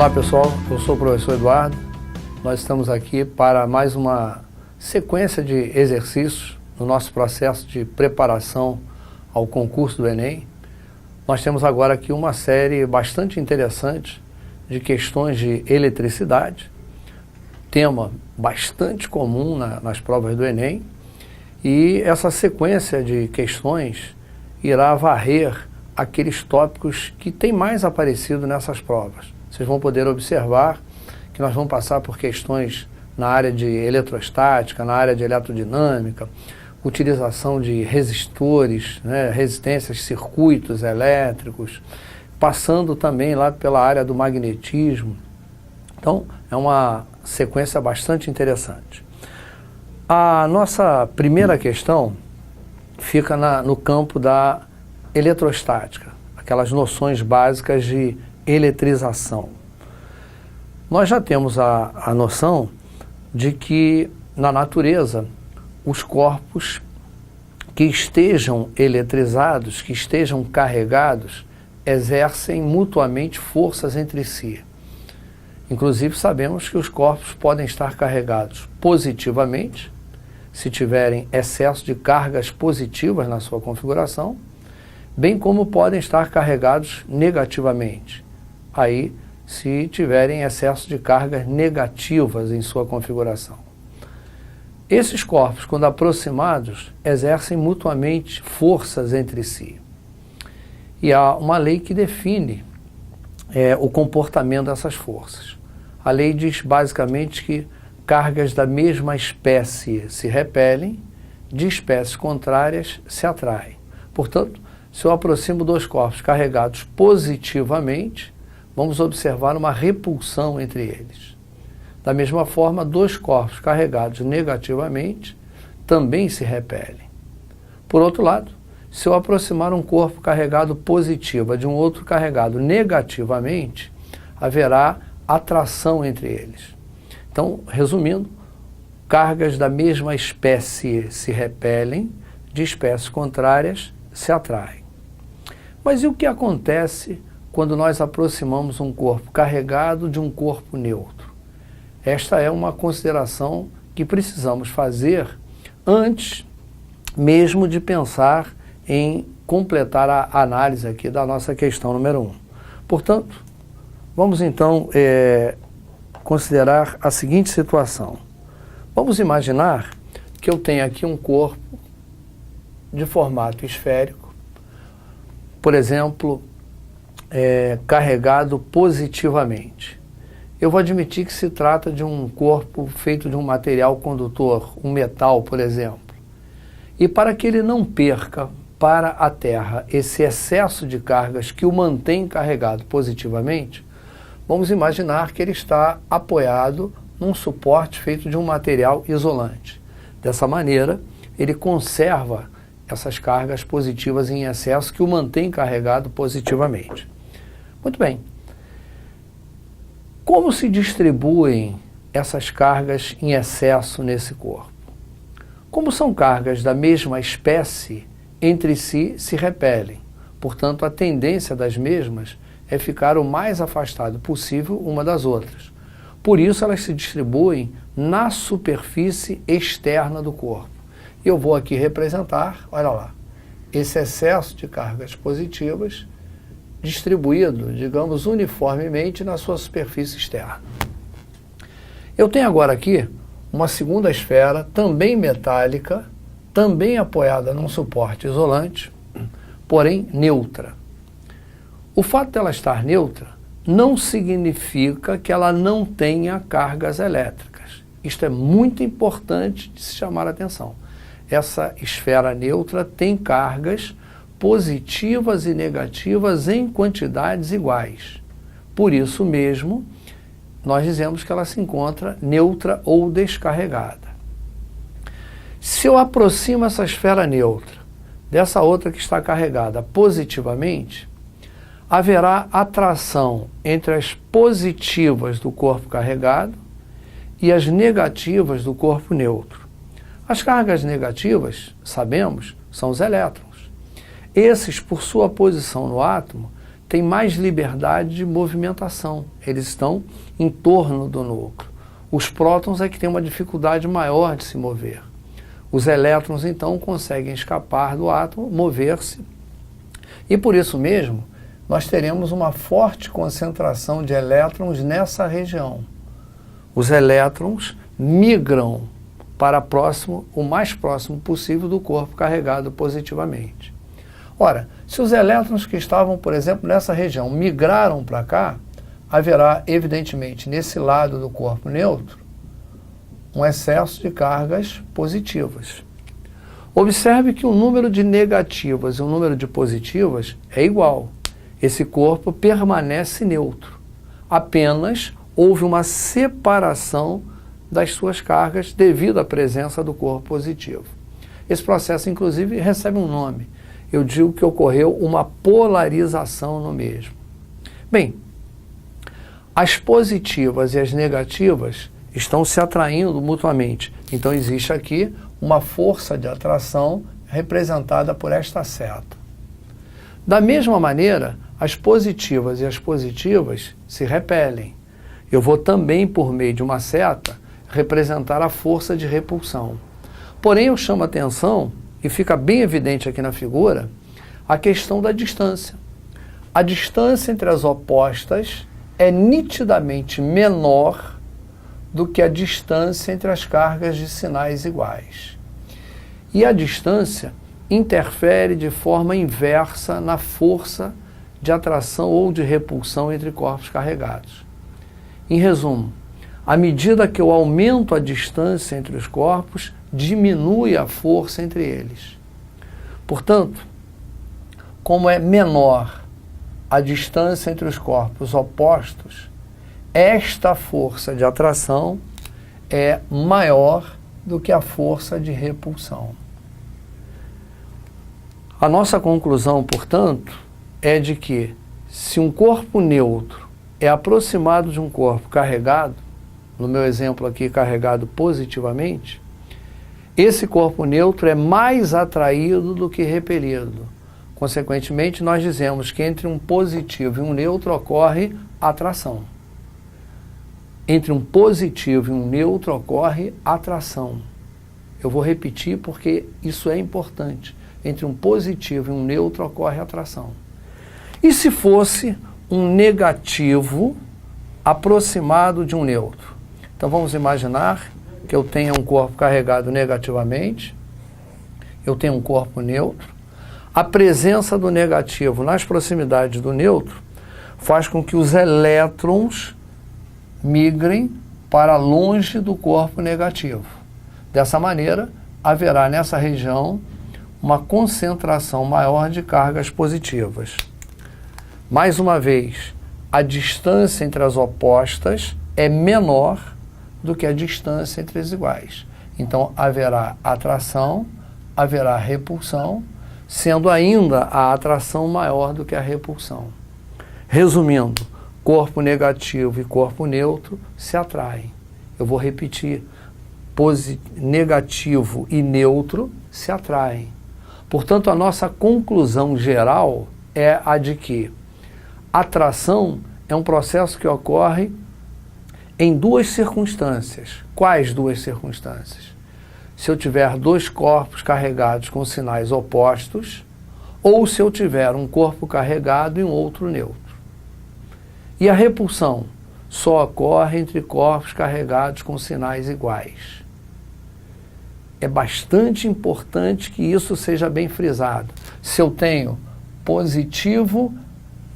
Olá pessoal, eu sou o professor Eduardo. Nós estamos aqui para mais uma sequência de exercícios no nosso processo de preparação ao concurso do Enem. Nós temos agora aqui uma série bastante interessante de questões de eletricidade, tema bastante comum nas provas do Enem, e essa sequência de questões irá varrer aqueles tópicos que têm mais aparecido nessas provas. Vocês vão poder observar que nós vamos passar por questões na área de eletrostática, na área de eletrodinâmica, utilização de resistores, resistências, circuitos elétricos, passando também lá pela área do magnetismo. Então, é uma sequência bastante interessante. A nossa primeira questão fica no campo da eletrostática, aquelas noções básicas de eletrização. Nós já temos a noção de que na natureza os corpos que estejam eletrizados, que estejam carregados, exercem mutuamente forças entre si. Inclusive sabemos que os corpos podem estar carregados positivamente, se tiverem excesso de cargas positivas na sua configuração, bem como podem estar carregados negativamente, aí se tiverem excesso de cargas negativas em sua configuração. Esses corpos, quando aproximados, exercem mutuamente forças entre si. E há uma lei que define o comportamento dessas forças. A lei diz basicamente que cargas da mesma espécie se repelem, de espécies contrárias se atraem. Portanto, se eu aproximo dois corpos carregados positivamente, vamos observar uma repulsão entre eles. Da mesma forma, dois corpos carregados negativamente também se repelem. Por outro lado, se eu aproximar um corpo carregado positiva de um outro carregado negativamente, haverá atração entre eles. Então, resumindo, cargas da mesma espécie se repelem, de espécies contrárias se atraem. Mas e o que acontece quando nós aproximamos um corpo carregado de um corpo neutro? Esta é uma consideração que precisamos fazer antes mesmo de pensar em completar a análise aqui da nossa questão número 1. Portanto, vamos então considerar a seguinte situação. Vamos imaginar que eu tenho aqui um corpo de formato esférico, por exemplo, carregado positivamente. Eu vou admitir que se trata de um corpo feito de um material condutor, um metal, por exemplo. E para que ele não perca para a Terra esse excesso de cargas que o mantém carregado positivamente, vamos imaginar que ele está apoiado num suporte feito de um material isolante. Dessa maneira, ele conserva essas cargas positivas em excesso que o mantém carregado positivamente. Muito bem. Como se distribuem essas cargas em excesso nesse corpo? Como são cargas da mesma espécie, entre si se repelem. Portanto, a tendência das mesmas é ficar o mais afastado possível uma das outras. Por isso, elas se distribuem na superfície externa do corpo. E eu vou aqui representar, olha lá, esse excesso de cargas positivas distribuído, digamos, uniformemente na sua superfície externa. Eu tenho agora aqui uma segunda esfera, também metálica, também apoiada num suporte isolante, porém neutra. O fato dela estar neutra não significa que ela não tenha cargas elétricas. Isto é muito importante de se chamar a atenção. Essa esfera neutra tem cargas positivas e negativas em quantidades iguais. Por isso mesmo, nós dizemos que ela se encontra neutra ou descarregada. Se eu aproximo essa esfera neutra dessa outra que está carregada positivamente, haverá atração entre as positivas do corpo carregado e as negativas do corpo neutro. As cargas negativas, sabemos, são os elétrons. Esses, por sua posição no átomo, têm mais liberdade de movimentação, eles estão em torno do núcleo. Os prótons é que têm uma dificuldade maior de se mover. Os elétrons, então, conseguem escapar do átomo, mover-se, e por isso mesmo, nós teremos uma forte concentração de elétrons nessa região. Os elétrons migram para o mais próximo possível do corpo carregado positivamente. Ora, se os elétrons que estavam, por exemplo, nessa região migraram para cá, haverá, evidentemente, nesse lado do corpo neutro, um excesso de cargas positivas. Observe que o número de negativas e o número de positivas é igual. Esse corpo permanece neutro. Apenas houve uma separação das suas cargas devido à presença do corpo positivo. Esse processo, inclusive, recebe um nome. Eu digo que ocorreu uma polarização no mesmo. Bem, as positivas e as negativas estão se atraindo mutuamente. Então existe aqui uma força de atração representada por esta seta. Da mesma maneira, as positivas e as positivas se repelem. Eu vou também, por meio de uma seta, representar a força de repulsão. Porém, eu chamo a atenção, e fica bem evidente aqui na figura, a questão da distância. A distância entre as opostas é nitidamente menor do que a distância entre as cargas de sinais iguais. E a distância interfere de forma inversa na força de atração ou de repulsão entre corpos carregados. Em resumo, à medida que eu aumento a distância entre os corpos, diminui a força entre eles. Portanto, como é menor a distância entre os corpos opostos, esta força de atração é maior do que a força de repulsão. A nossa conclusão, portanto, é de que se um corpo neutro é aproximado de um corpo carregado, no meu exemplo aqui carregado positivamente, esse corpo neutro é mais atraído do que repelido. Consequentemente, nós dizemos que entre um positivo e um neutro ocorre atração. Entre um positivo e um neutro ocorre atração. Eu vou repetir porque isso é importante. Entre um positivo e um neutro ocorre atração. E se fosse um negativo aproximado de um neutro? Então vamos imaginar que eu tenha um corpo carregado negativamente, eu tenho um corpo neutro. A presença do negativo nas proximidades do neutro faz com que os elétrons migrem para longe do corpo negativo. Dessa maneira, haverá nessa região uma concentração maior de cargas positivas. Mais uma vez, a distância entre as opostas é menor do que a distância entre as iguais. Então, haverá atração, haverá repulsão, sendo ainda a atração maior do que a repulsão. Resumindo, corpo negativo e corpo neutro se atraem. Eu vou repetir, negativo e neutro se atraem. Portanto, a nossa conclusão geral é a de que atração é um processo que ocorre em duas circunstâncias. Quais duas circunstâncias? Se eu tiver dois corpos carregados com sinais opostos, ou se eu tiver um corpo carregado e um outro neutro. E a repulsão só ocorre entre corpos carregados com sinais iguais. É bastante importante que isso seja bem frisado. Se eu tenho positivo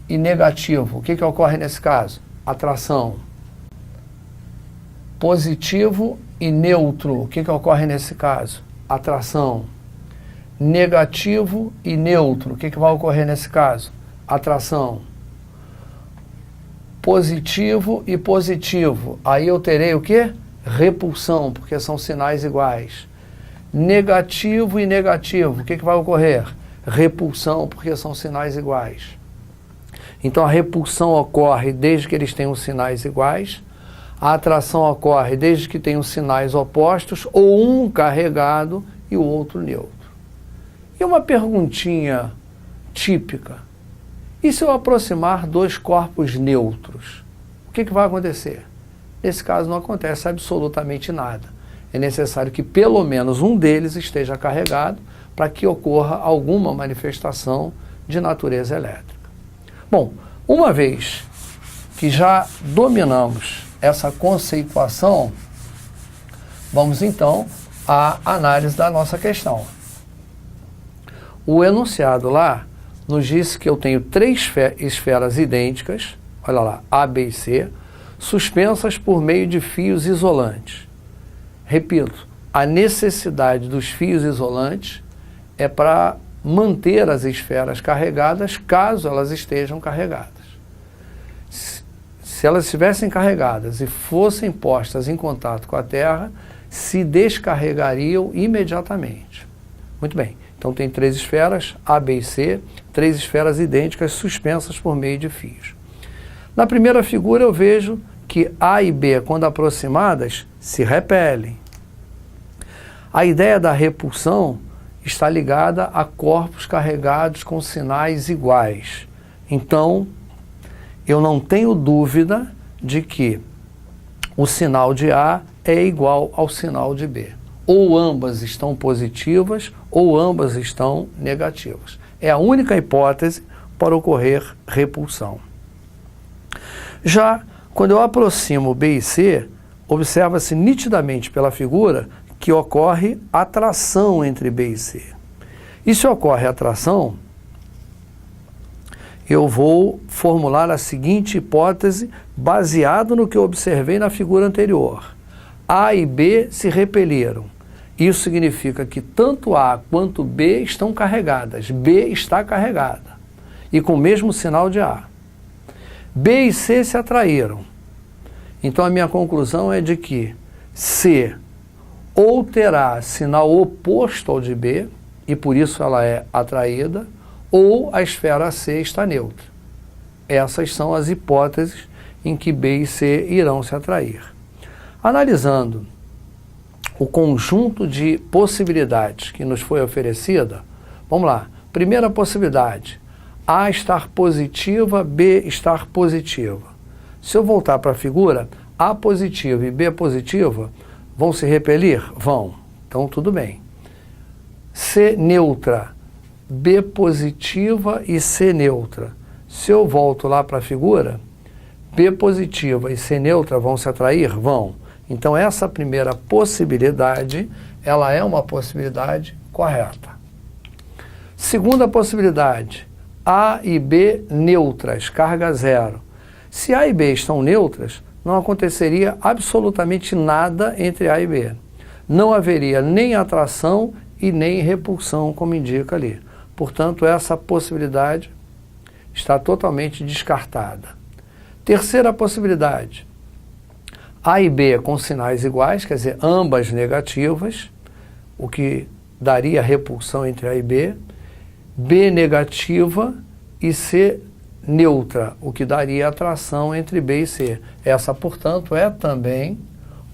e negativo, o que ocorre nesse caso? Atração. Positivo e neutro, o que ocorre nesse caso? Atração. Negativo e neutro, o que vai ocorrer nesse caso? Atração. Positivo e positivo, aí eu terei o quê? Repulsão, porque são sinais iguais. Negativo e negativo, o que vai ocorrer? Repulsão, porque são sinais iguais. Então a repulsão ocorre desde que eles tenham sinais iguais, a atração ocorre desde que tenham sinais opostos, ou um carregado e o outro neutro. E uma perguntinha típica, E se eu aproximar dois corpos neutros? O que vai acontecer? Nesse caso não acontece absolutamente nada. É necessário que pelo menos um deles esteja carregado para que ocorra alguma manifestação de natureza elétrica. Bom, uma vez que já dominamos essa conceituação, vamos então à análise da nossa questão. O enunciado lá nos disse que eu tenho três esferas idênticas, olha lá, A, B e C, suspensas por meio de fios isolantes. Repito, a necessidade dos fios isolantes é para manter as esferas carregadas caso elas estejam carregadas. Se elas estivessem carregadas e fossem postas em contato com a Terra, se descarregariam imediatamente. Muito bem, então tem três esferas, A, B e C, três esferas idênticas suspensas por meio de fios. Na primeira figura eu vejo que A e B, quando aproximadas, se repelem. A ideia da repulsão está ligada a corpos carregados com sinais iguais. Então, eu não tenho dúvida de que o sinal de A é igual ao sinal de B. Ou ambas estão positivas, ou ambas estão negativas. É a única hipótese para ocorrer repulsão. Já quando eu aproximo B e C, observa-se nitidamente pela figura que ocorre atração entre B e C. E se ocorre atração, eu vou formular a seguinte hipótese baseado no que eu observei na figura anterior. A e B se repeliram. Isso significa que tanto A quanto B estão carregadas. B está carregada e com o mesmo sinal de A. B e C se atraíram. Então a minha conclusão é de que C ou terá sinal oposto ao de B, e por isso ela é atraída, ou a esfera C está neutra. Essas são as hipóteses em que B e C irão se atrair. Analisando o conjunto de possibilidades que nos foi oferecida, vamos lá. Primeira possibilidade, A estar positiva, B estar positiva. Se eu voltar para a figura, A positiva e B positiva vão se repelir? Vão. Então tudo bem. C neutra, B positiva e C neutra. Se eu volto lá para a figura, B positiva e C neutra vão se atrair? Vão. Então essa primeira possibilidade, ela é uma possibilidade correta. Segunda possibilidade, A e B neutras, carga zero. Se A e B estão neutras, não aconteceria absolutamente nada entre A e B. Não haveria nem atração e nem repulsão, como indica ali. Portanto, essa possibilidade está totalmente descartada. Terceira possibilidade, A e B com sinais iguais, quer dizer, ambas negativas, o que daria repulsão entre A e B. B negativa e C neutra, o que daria atração entre B e C. Essa, portanto, é também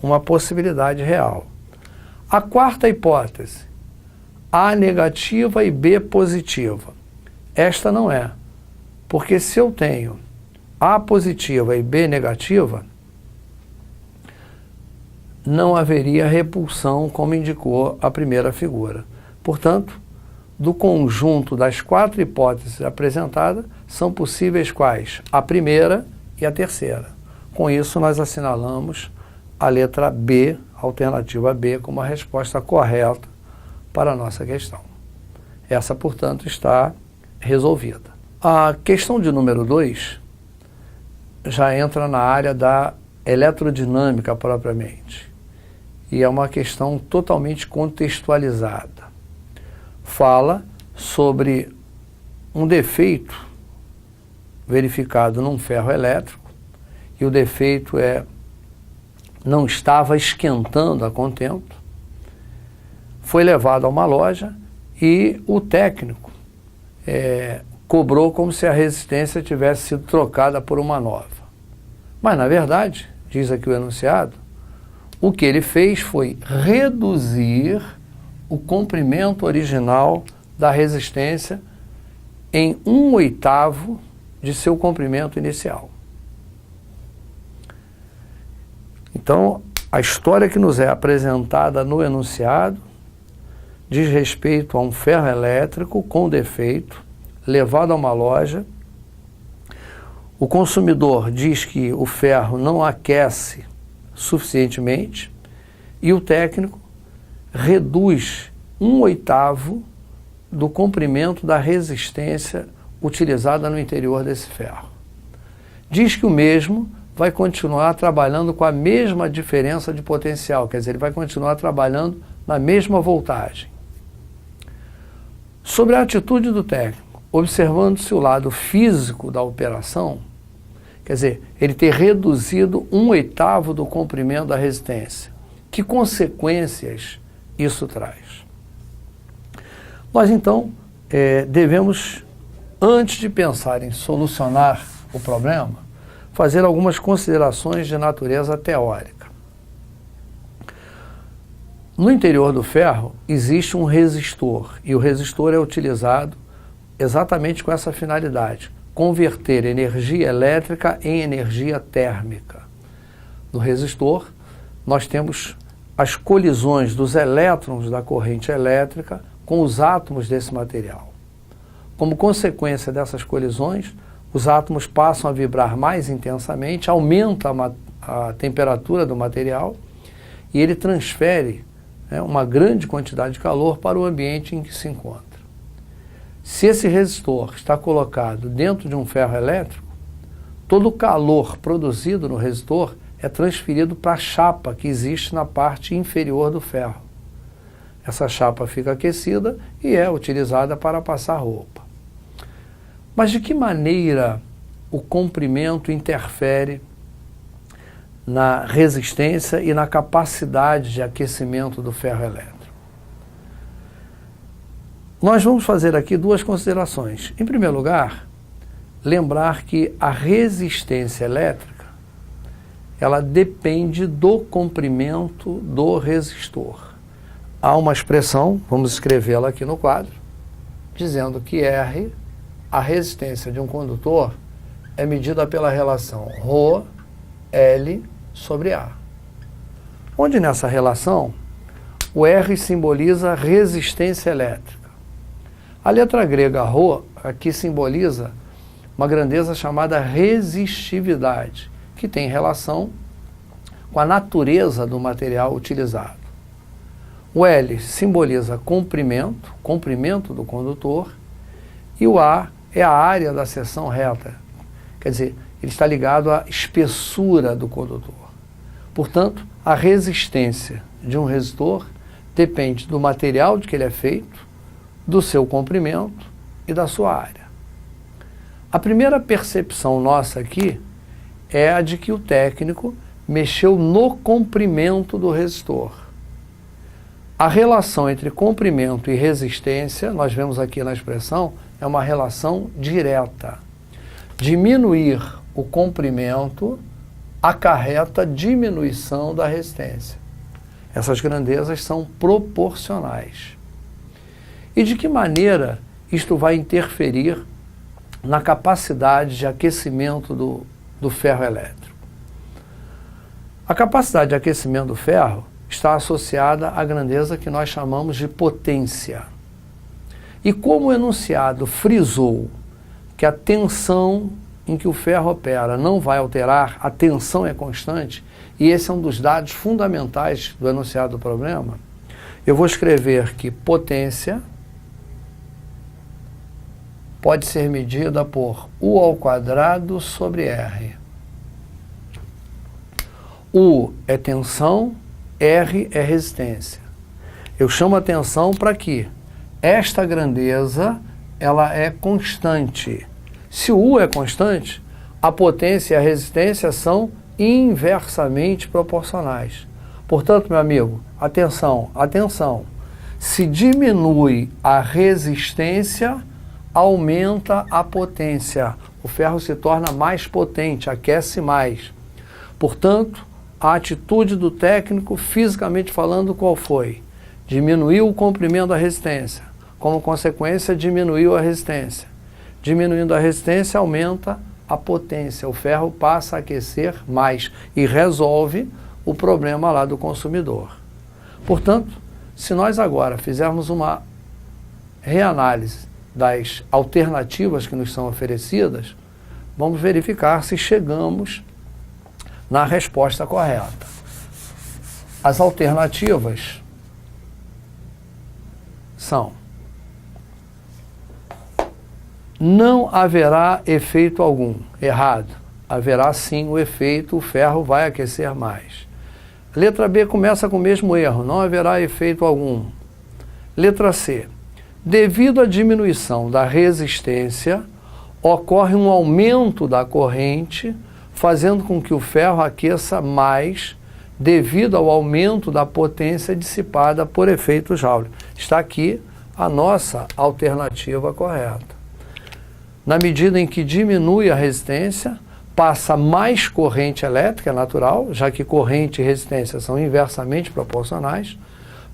uma possibilidade real. A quarta hipótese, A negativa e B positiva. Esta não é, porque se eu tenho A positiva e B negativa, não haveria repulsão, como indicou a primeira figura. Portanto, do conjunto das quatro hipóteses apresentadas, são possíveis quais? A primeira e a terceira. Com isso, nós assinalamos a letra B, alternativa B, como a resposta correta para a nossa questão. Essa, portanto, está resolvida. A questão de número 2 já entra na área da eletrodinâmica propriamente. E é uma questão totalmente contextualizada. Fala sobre um defeito verificado num ferro elétrico, e o defeito não estava esquentando a contento. Foi levado a uma loja e o técnico cobrou como se a resistência tivesse sido trocada por uma nova. Mas, na verdade, diz aqui o enunciado, o que ele fez foi reduzir o comprimento original da resistência em 1/8 de seu comprimento inicial. Então, a história que nos é apresentada no enunciado diz respeito a um ferro elétrico com defeito, levado a uma loja. O consumidor diz que o ferro não aquece suficientemente e o técnico reduz 1/8 do comprimento da resistência utilizada no interior desse ferro. Diz que o mesmo vai continuar trabalhando com a mesma diferença de potencial, quer dizer, ele vai continuar trabalhando na mesma voltagem. Sobre a atitude do técnico, observando-se o lado físico da operação, quer dizer, ele ter reduzido 1/8 do comprimento da resistência. Que consequências isso traz? Nós, então, devemos, antes de pensar em solucionar o problema, fazer algumas considerações de natureza teórica. No interior do ferro existe um resistor, e o resistor é utilizado exatamente com essa finalidade: converter energia elétrica em energia térmica. No resistor, nós temos as colisões dos elétrons da corrente elétrica com os átomos desse material. Como consequência dessas colisões, os átomos passam a vibrar mais intensamente, aumenta a temperatura do material e ele transfere uma grande quantidade de calor para o ambiente em que se encontra. Se esse resistor está colocado dentro de um ferro elétrico, todo o calor produzido no resistor é transferido para a chapa que existe na parte inferior do ferro. Essa chapa fica aquecida e é utilizada para passar roupa. Mas de que maneira o comprimento interfere na resistência e na capacidade de aquecimento do ferro elétrico? Nós vamos fazer aqui duas considerações. Em primeiro lugar, lembrar que a resistência elétrica, ela depende do comprimento do resistor. Há uma expressão, vamos escrevê-la aqui no quadro, dizendo que R, a resistência de um condutor, é medida pela relação ρL sobre A. Onde nessa relação, o R simboliza resistência elétrica. A letra grega ρ aqui simboliza uma grandeza chamada resistividade, que tem relação com a natureza do material utilizado. O L simboliza comprimento do condutor, e o A é a área da seção reta, quer dizer, ele está ligado à espessura do condutor. Portanto, a resistência de um resistor depende do material de que ele é feito, do seu comprimento e da sua área. A primeira percepção nossa aqui é a de que o técnico mexeu no comprimento do resistor. A relação entre comprimento e resistência, nós vemos aqui na expressão, é uma relação direta. Diminuir o comprimento acarreta diminuição da resistência. Essas grandezas são proporcionais. E de que maneira isto vai interferir na capacidade de aquecimento do ferro elétrico? A capacidade de aquecimento do ferro está associada à grandeza que nós chamamos de potência. E como o enunciado frisou que a tensão em que o ferro opera não vai alterar, a tensão é constante, e esse é um dos dados fundamentais do enunciado do problema, eu vou escrever que potência pode ser medida por U² sobre R. U é tensão, R é resistência. Eu chamo a atenção para que esta grandeza ela é constante. Se o U é constante, a potência e a resistência são inversamente proporcionais. Portanto, meu amigo, atenção, atenção. Se diminui a resistência, aumenta a potência. O ferro se torna mais potente, aquece mais. Portanto, a atitude do técnico, fisicamente falando, qual foi? Diminuiu o comprimento da resistência. Como consequência, diminuiu a resistência. Diminuindo a resistência, aumenta a potência. O ferro passa a aquecer mais e resolve o problema lá do consumidor. Portanto, se nós agora fizermos uma reanálise das alternativas que nos são oferecidas, vamos verificar se chegamos na resposta correta. As alternativas são: não haverá efeito algum. Errado. Haverá sim o efeito, o ferro vai aquecer mais. Letra B começa com o mesmo erro, não haverá efeito algum. Letra C. Devido à diminuição da resistência, ocorre um aumento da corrente, fazendo com que o ferro aqueça mais, devido ao aumento da potência dissipada por efeito Joule. Está aqui a nossa alternativa correta. Na medida em que diminui a resistência, passa mais corrente elétrica natural, já que corrente e resistência são inversamente proporcionais.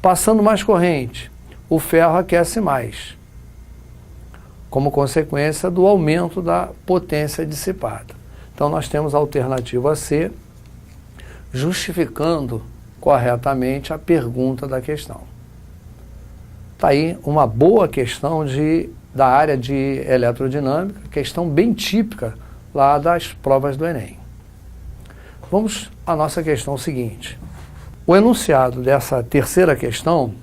Passando mais corrente, o ferro aquece mais, como consequência do aumento da potência dissipada. Então nós temos a alternativa C, justificando corretamente a pergunta da questão. Está aí uma boa questão da área de eletrodinâmica, questão bem típica lá das provas do Enem. Vamos à nossa questão seguinte. O enunciado dessa terceira questão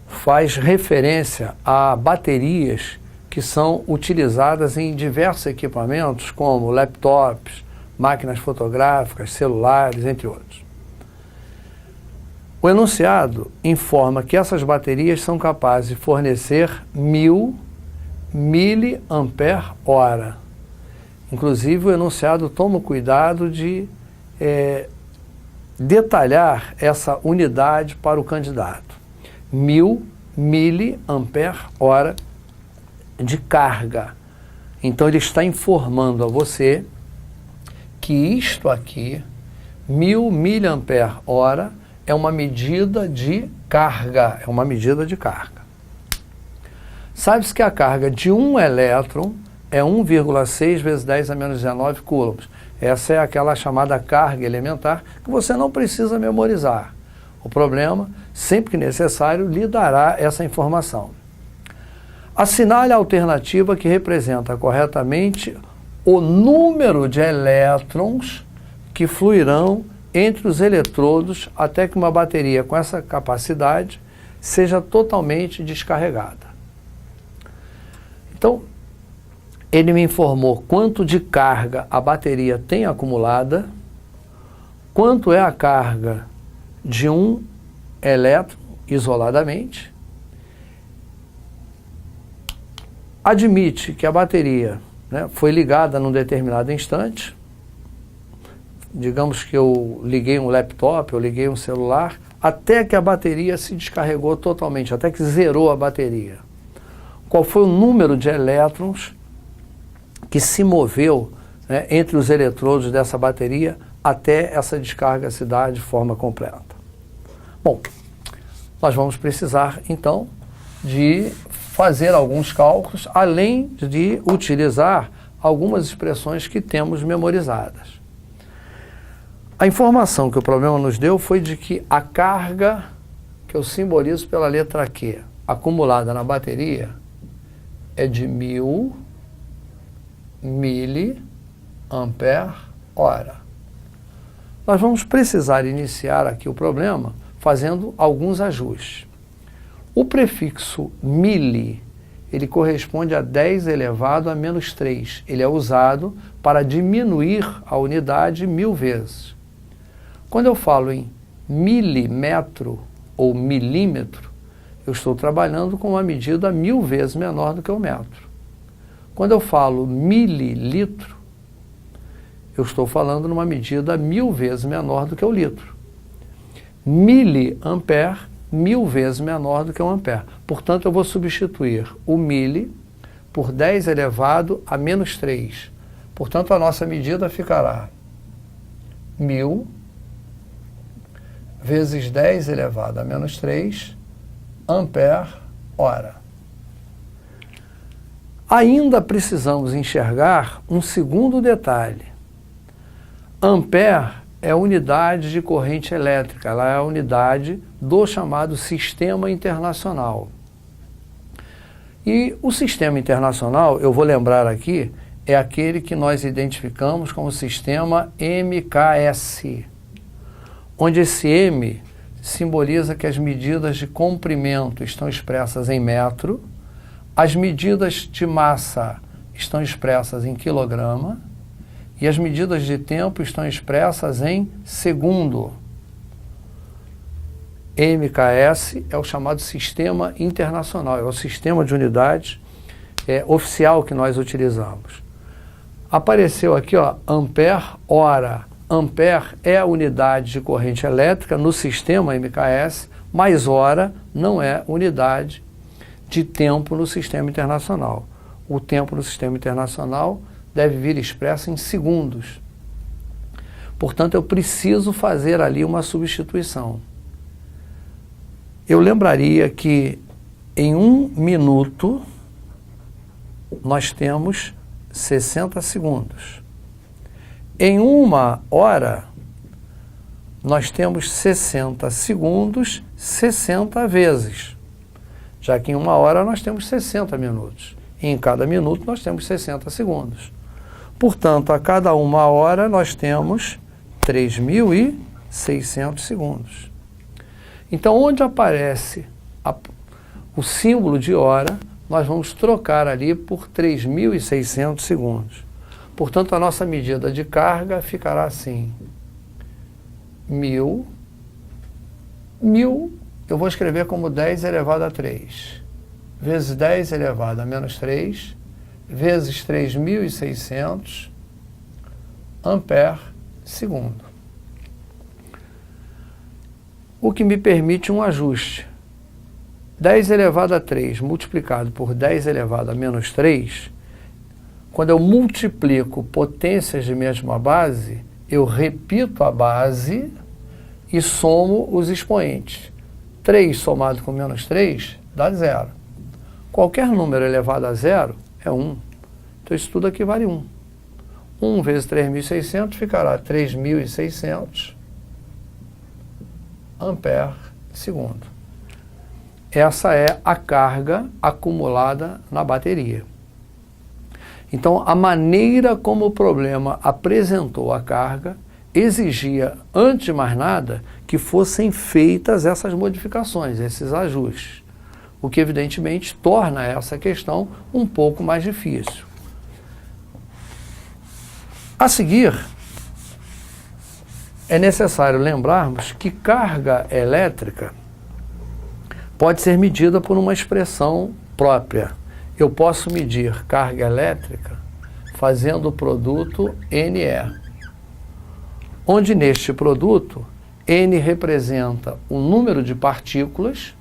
faz referência a baterias que são utilizadas em diversos equipamentos, como laptops, máquinas fotográficas, celulares, entre outros. O enunciado informa que essas baterias são capazes de fornecer 1000 mAh. Inclusive, o enunciado toma o cuidado de detalhar essa unidade para o candidato. 1000 mAh de carga. Então, ele está informando a você que isto aqui, 1000 mAh, é uma medida de carga. É uma medida de carga. Sabe-se que a carga de um elétron é 1,6 vezes 10 a menos 19 coulombs. Essa é aquela chamada carga elementar que você não precisa memorizar. O problema, sempre que necessário, lhe dará essa informação. Assinale a alternativa que representa corretamente o número de elétrons que fluirão entre os eletrodos até que uma bateria com essa capacidade seja totalmente descarregada. Então, ele me informou quanto de carga a bateria tem acumulada, quanto é a carga de um elétron isoladamente, admite que a bateria, foi ligada num determinado instante. Digamos que eu liguei um laptop, eu liguei um celular, até que a bateria se descarregou totalmente, até que zerou a bateria. Qual foi o número de elétrons que se moveu entre os eletrodos dessa bateria até essa descarga se dar de forma completa? Bom, nós vamos precisar, então, de fazer alguns cálculos, além de utilizar algumas expressões que temos memorizadas. A informação que o problema nos deu foi de que a carga, que eu simbolizo pela letra Q, acumulada na bateria, é de 1000 mAh. Nós vamos precisar iniciar aqui o problema fazendo alguns ajustes. O prefixo mili, ele corresponde a 10 elevado a menos 3. Ele é usado para diminuir a unidade 1000 vezes. Quando eu falo em milímetro ou milímetro, eu estou trabalhando com uma medida 1000 vezes menor do que o metro. Quando eu falo mililitro, eu estou falando numa medida 1000 vezes menor do que o litro. Miliampere, 1000 vezes menor do que um ampere. Portanto, eu vou substituir o mili por 10 elevado a menos 3. Portanto, a nossa medida ficará 1000 vezes 10 elevado a menos 3 ampere-hora. Ainda precisamos enxergar um segundo detalhe. Ampere é a unidade de corrente elétrica, ela é a unidade do chamado Sistema Internacional. E o Sistema Internacional, eu vou lembrar aqui, é aquele que nós identificamos como Sistema MKS, onde esse M simboliza que as medidas de comprimento estão expressas em metro, as medidas de massa estão expressas em quilograma e as medidas de tempo estão expressas em segundo. MKS é o chamado Sistema Internacional, é o sistema de unidades oficial que nós utilizamos. Apareceu aqui, ó, ampere-hora. Ampere é a unidade de corrente elétrica no sistema MKS, mas hora não é unidade de tempo no sistema internacional. O tempo no sistema internacional deve vir expresso em segundos. Portanto, eu preciso fazer ali uma substituição. Eu lembraria que em 1 minuto nós temos 60 segundos. Em 1 hora nós temos 60 segundos 60 vezes. Já que em 1 hora nós temos 60 minutos. E em cada minuto nós temos 60 segundos. Portanto, a cada 1 hora nós temos 3.600 segundos. Então, onde aparece o símbolo de hora, nós vamos trocar ali por 3.600 segundos. Portanto, a nossa medida de carga ficará assim. 1.000, eu vou escrever como 10 elevado a 3, vezes 10 elevado a menos 3, vezes 3.600 ampere segundo. O que me permite um ajuste. 10 elevado a 3 multiplicado por 10 elevado a menos 3, quando eu multiplico potências de mesma base, eu repito a base e somo os expoentes. 3 somado com menos 3 dá 0. Qualquer número elevado a 0 é 1. Então isso tudo aqui vale 1. 1 vezes 3.600 ficará 3.600 ampere segundo. Essa é a carga acumulada na bateria. Então, a maneira como o problema apresentou a carga exigia, antes de mais nada, que fossem feitas essas modificações, esses ajustes, o que evidentemente torna essa questão um pouco mais difícil. A seguir, é necessário lembrarmos que carga elétrica pode ser medida por uma expressão própria. Eu posso medir carga elétrica fazendo o produto NE, onde neste produto N representa o número de partículas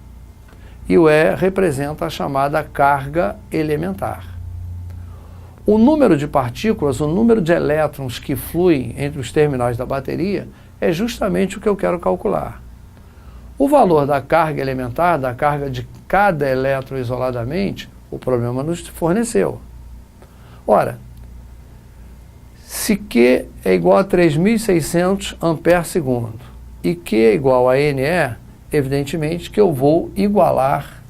e o E representa a chamada carga elementar. O número de partículas, o número de elétrons que fluem entre os terminais da bateria, é justamente o que eu quero calcular. O valor da carga elementar, da carga de cada elétron isoladamente, o problema nos forneceu. Ora, se Q é igual a 3.600 ampere segundo e Q é igual a NE, evidentemente que eu vou igualar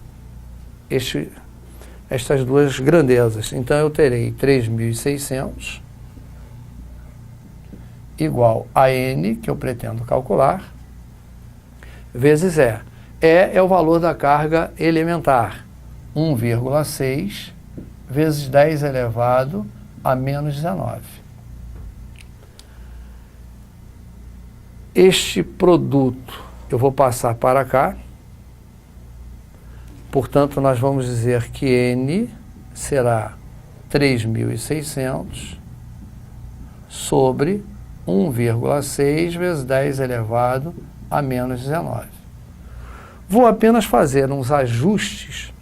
estas duas grandezas. Então eu terei 3.600 igual a N, que eu pretendo calcular, vezes E. E é o valor da carga elementar, 1,6 vezes 10 elevado a menos 19. Este produto eu vou passar para cá, portanto nós vamos dizer que N será 3.600 sobre 1,6 vezes 10 elevado a menos 19. Vou apenas fazer uns ajustes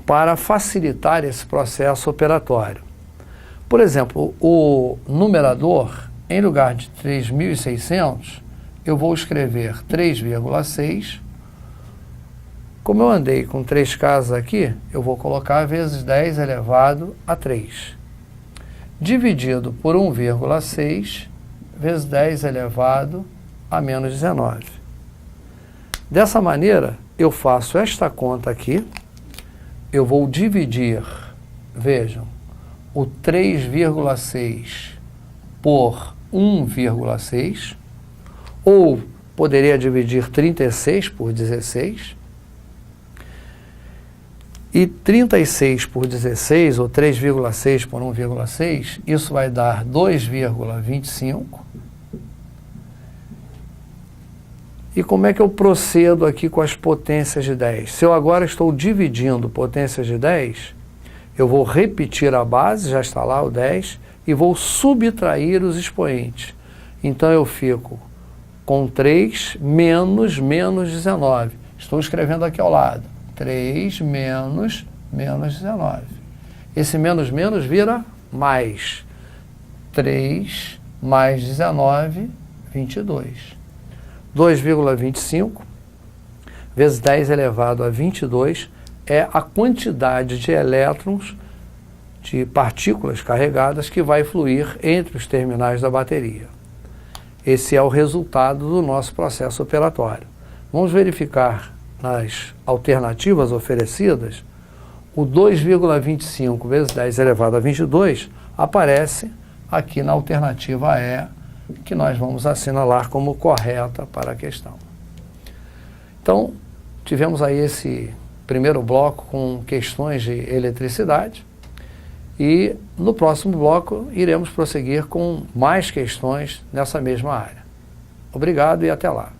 para facilitar esse processo operatório. Por exemplo, o numerador, em lugar de 3.600, eu vou escrever 3,6 Como eu andei com 3 casas aqui, eu vou colocar vezes 10 elevado a 3. Dividido por 1,6 vezes 10 elevado a menos 19. Dessa maneira, eu faço esta conta aqui, eu vou dividir, vejam, o 3,6 por 1,6, ou poderia dividir 36 por 16, e 36 por 16, ou 3,6 por 1,6, isso vai dar 2,25. E como é que eu procedo aqui com as potências de 10? Se eu agora estou dividindo potências de 10, eu vou repetir a base, já está lá o 10, e vou subtrair os expoentes. Então eu fico com 3 menos 19. Estou escrevendo aqui ao lado. 3 menos 19. Esse menos vira mais. 3 mais 19, 22. 2,25 vezes 10 elevado a 22 é a quantidade de elétrons, de partículas carregadas que vai fluir entre os terminais da bateria. Esse é o resultado do nosso processo operatório. Vamos verificar nas alternativas oferecidas, o 2,25 vezes 10 elevado a 22 aparece aqui na alternativa E, que nós vamos assinalar como correta para a questão. Então, tivemos aí esse primeiro bloco com questões de eletricidade e no próximo bloco iremos prosseguir com mais questões nessa mesma área. Obrigado e até lá.